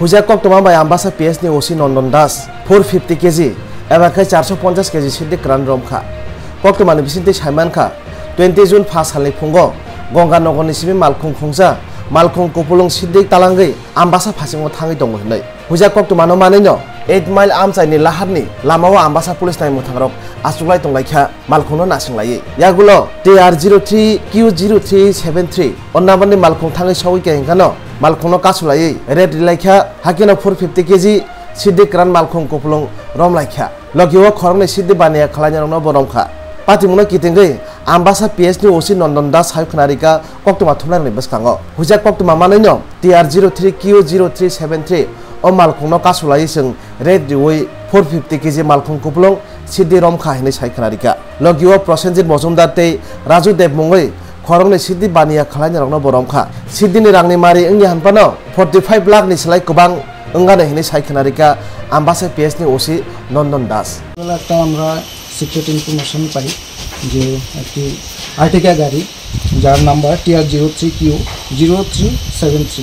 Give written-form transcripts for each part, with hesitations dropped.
হুজা কক্টমা by Ambassa PS নি OC নন্দন Das 450 KG এবারখাই 450 KG সিদ্ধি ক্রান রমখা কক্টমানি বিসিন্তি সাইমানখা 20 June 5 সালनि फुंगो गंगानगरनि सिबि मालखुं खुंजा मालखुं कुपुलुं सिद्धि तालांगै आम्बासा फासिङाव थाङै दङ होननाय हुजा कक्टमानो मानैनो 8 माइल आमचाइनि लाहारनि लामाव आम्बासा पुलिस नाय मुथांरक आसुगलाय दंलायखा मालखुंनो नासिंलायै यागुलो TR03 Q0373 अन्नाबनि मालखुं थाङै सावै केंगानो मालखुंनो कासुलायै रेड रिलायखा हाकिनो 450 केजि सिद्धि क्रान मालखुं कुपुलुं रमलायखा लगियो खरंनि सिद्धि बानिया खलायनानो बरमखा पातिमुनो कितेंगै आम्बासा पिएस नि ओसि नंदन दास हायखनारिका कक्टमा थुमलायनि बसखाङो हुजा कक्टमा मानैनो TR03 Q0373 ओ मालखुंनो कासुलायै जों रेड रिवै 450 केजि मालखुं कुपुलुं सिद्धि रमखा हिनै सायखनारिका लगियो प्रसेनजित मजुमदार तै राजु देव मुङै खरंनि सिद्धि बानिया खलायनानो बरमखा सिद्धिनि रांनि मारि इंनि हानपानो 45 लाख नि सलाय गोबां अंगाने हिनै सायखनारिका आम्बासा पिएस नि ओसि नंदन दास একটা আমরা সিক্রেট ইনফরমেশন পাই যে একটি আর্টিকা গাড়ি যার নাম্বার TR03Q0373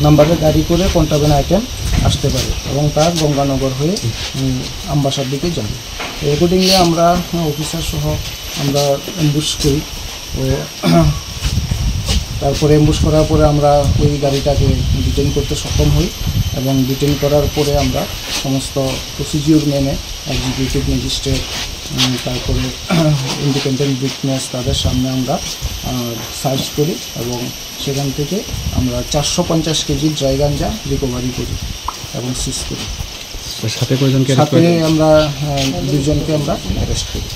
নাম্বারের গাড়ি করে কন্ট্রাব্যান্ড আইটেম আসতে পারে এবং তার গঙ্গানগর হয়ে আম্বাসার দিকে যাবে অ্যাকর্ডিংলি আমরা অফিসার সহ আমরা অ্যাম্বুশ করি ও তারপরে অ্যাম্বুশ করার পরে আমরা ওই গাড়িটাকে ডিটেইন করতে সক্ষম হই এবং ডিটেইন করার পরে আমরা সমস্ত প্রসিডিউর মেনে এক্সিকিউটিভ ম্যাজিস্ট্রেট তারপরে ইন্ডিপেন্ডেন্ট উইটনেস তাদের সামনে আমরা সার্চ করি এবং সেখান থেকে আমরা 450 কেজি ড্রাই গাঞ্জা রিকভারি করি এবং সিজ করি সাথে কয়জনকে সাথে আমরা দুজনকে আমরা অ্যারেস্ট করি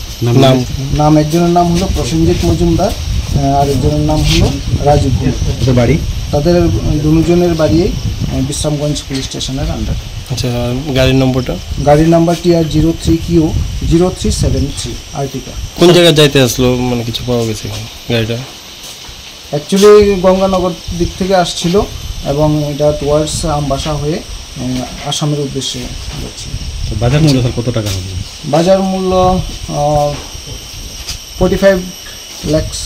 নাম একজনের নাম হলো প্রসেনজিৎ মজুমদার আর একজনের নাম হলো রাজু ওদের বাড়ি তাদের দুজনের বাড়ি বিশ্রামগঞ্জ পুলিশ স্টেশনের আন্ডারে আচ্ছা গাড়ির নম্বরটা TR03Q0373 আর্টিকা কোন জায়গায় যাইতে আসলো মানে কিছু পাওয়া গেছে গাড়িটা অ্যাকচুয়ালি গঙ্গানগর দিক থেকে আসছিল এবং এটা টুয়ার্ডস আমবাসা হয়ে আসামের উদ্দেশ্যে যাচ্ছে বাজার মূল্য কত টাকা হবে বাজার মূল্য 45 lakhs